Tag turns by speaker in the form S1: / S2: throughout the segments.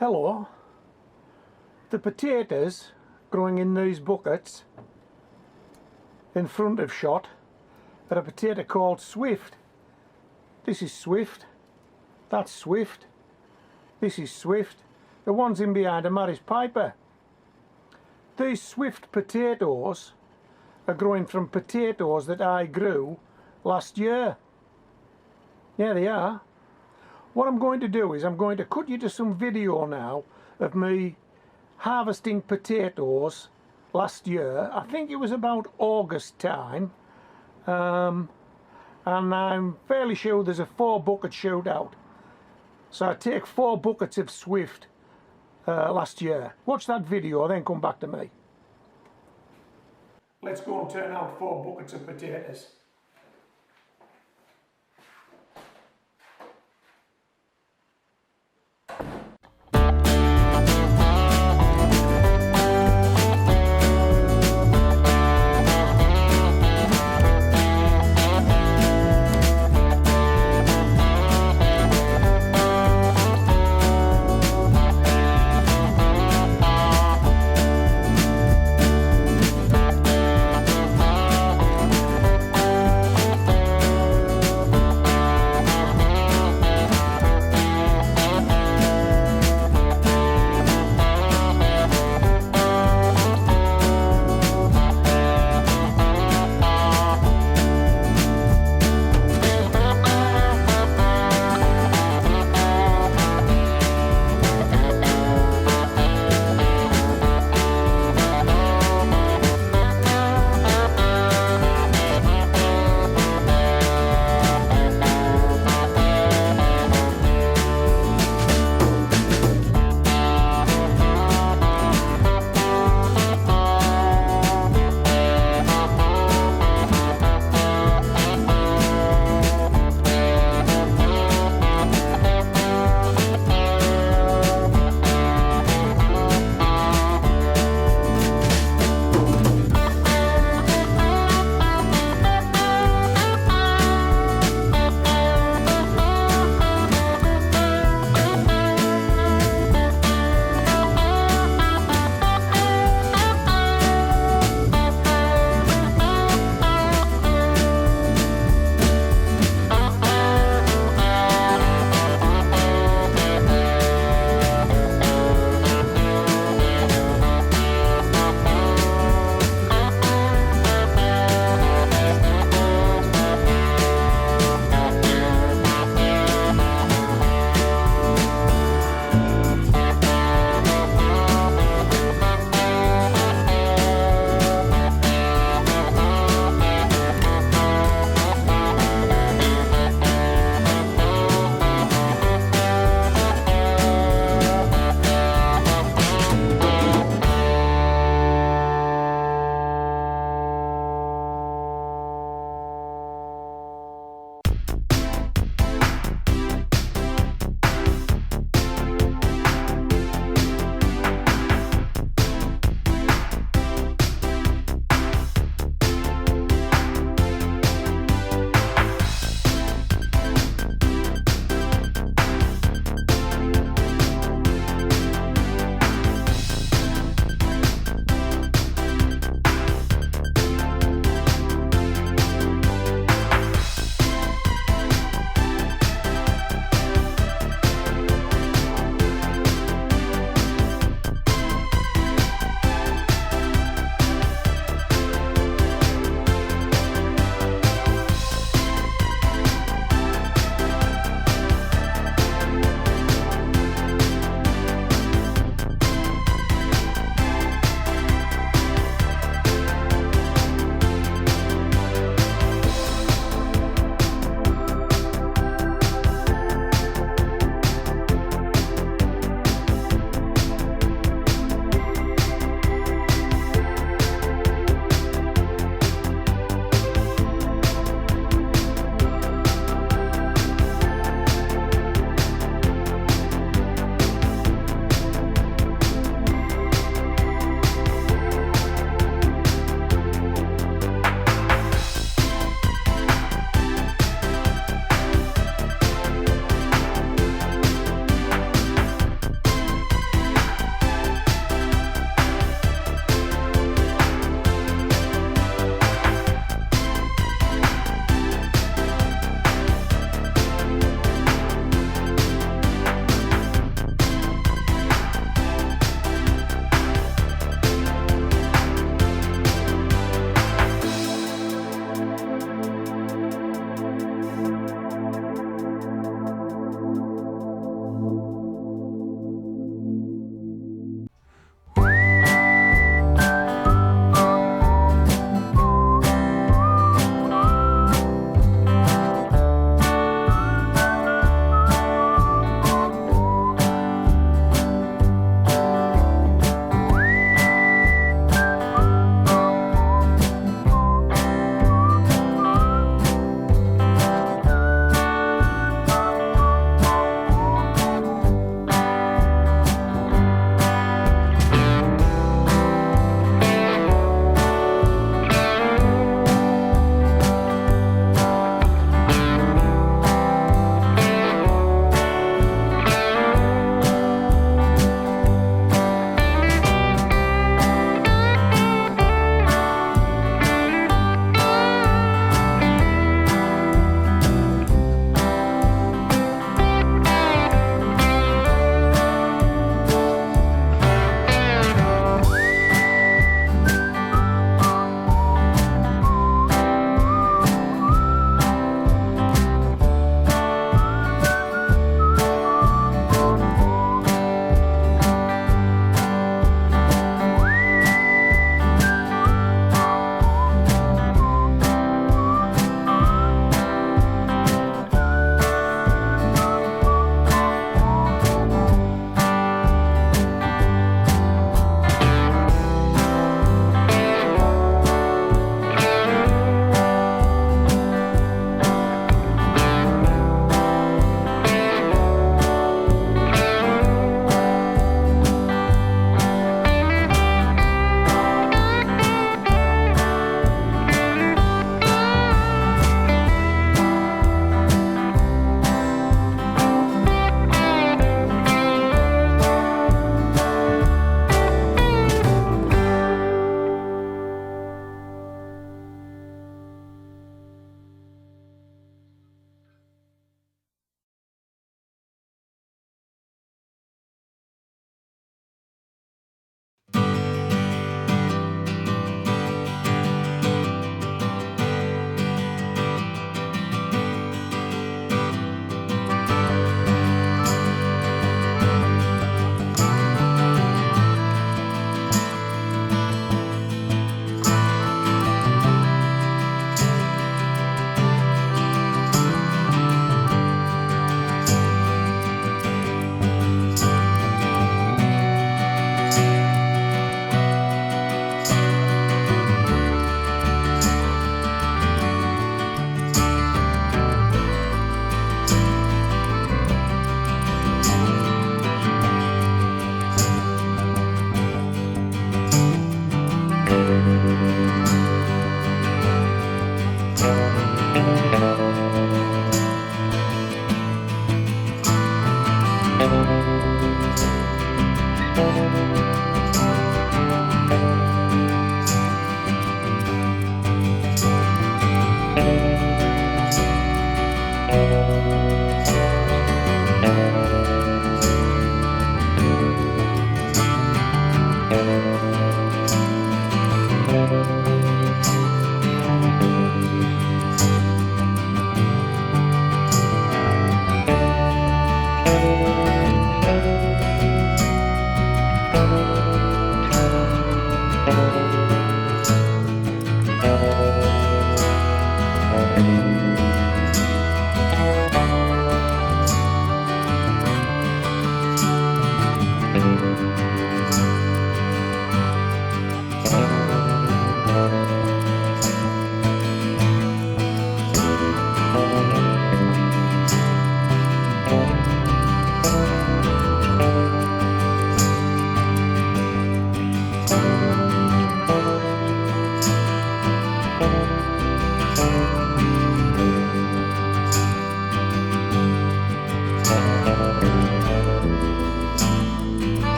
S1: Hello. The potatoes growing in these buckets in front of shot are a potato called Swift. This is Swift, that's Swift, this is Swift, the ones in behind are Maris Piper. These Swift potatoes are growing from potatoes that I grew last year. Yeah, they are. What I'm going to do is I'm going to cut you to some video now of me harvesting potatoes last year. I think it was about August time, and I'm fairly sure there's a 4 bucket shootout. So I take 4 buckets of Swift last year. Watch that video, then come back to me. Let's go and turn out 4 buckets of potatoes.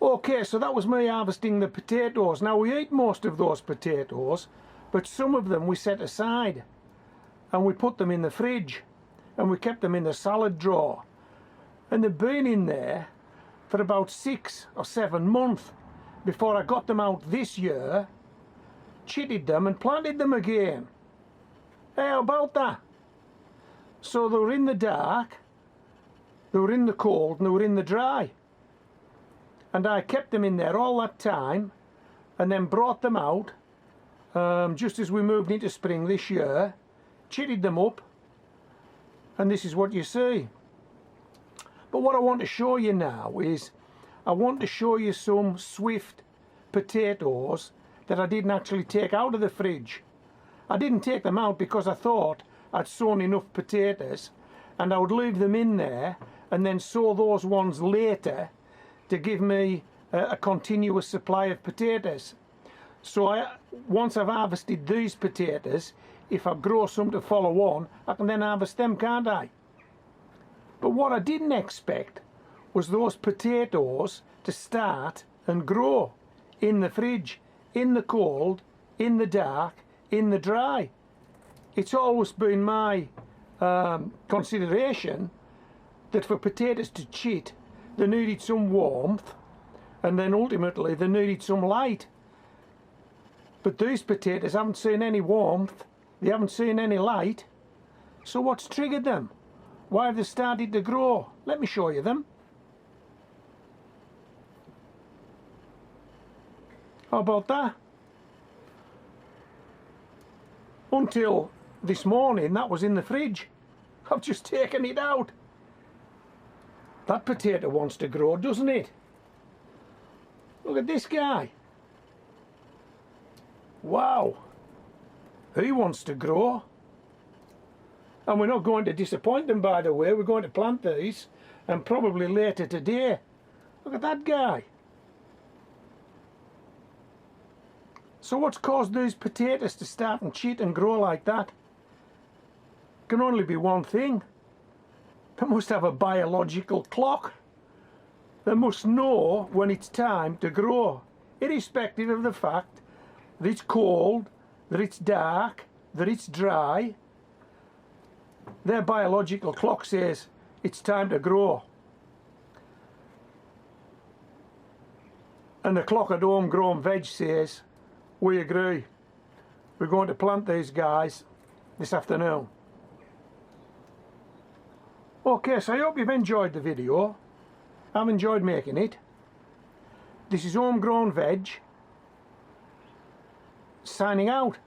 S1: Okay, so that was me harvesting the potatoes. Now we eat most of those potatoes, but some of them we set aside and we put them in the fridge and we kept them in the salad drawer, and they've been in there for about 6 or 7 months before I got them out this year, chitted them and planted them again. Hey, how about that? So they were in the dark, they were in the cold, and they were in the dry. And I kept them in there all that time and then brought them out just as we moved into spring this year, chitted them up, and this is what you see. But what I want to show you now is I want to show you some Swift potatoes that I didn't actually take out of the fridge. I didn't take them out because I thought I'd sown enough potatoes and I would leave them in there and then sow those ones later to give me a continuous supply of potatoes. So once I've harvested these potatoes, if I grow some to follow on, I can then harvest them, can't I? But what I didn't expect was those potatoes to start and grow in the fridge, in the cold, in the dark, in the dry. It's always been my consideration that for potatoes to chit, they needed some warmth, and then ultimately they needed some light. But these potatoes haven't seen any warmth, they haven't seen any light. So what's triggered them? Why have they started to grow? Let me show you them. How about that? Until this morning that was in the fridge. I've just taken it out. That potato wants to grow, doesn't it? Look at this guy. Wow. He wants to grow. And we're not going to disappoint them, by the way. We're going to plant these, and probably later today. Look at that guy. So what's caused these potatoes to start and chit and grow like that? Can only be one thing. They must have a biological clock. They must know when it's time to grow, irrespective of the fact that it's cold, that it's dark, that it's dry. Their biological clock says it's time to grow. And the clock at Homegrown Veg says, we agree. We're going to plant these guys this afternoon. Okay, so I hope you've enjoyed the video. I've enjoyed making it. This is Homegrown Veg, signing out.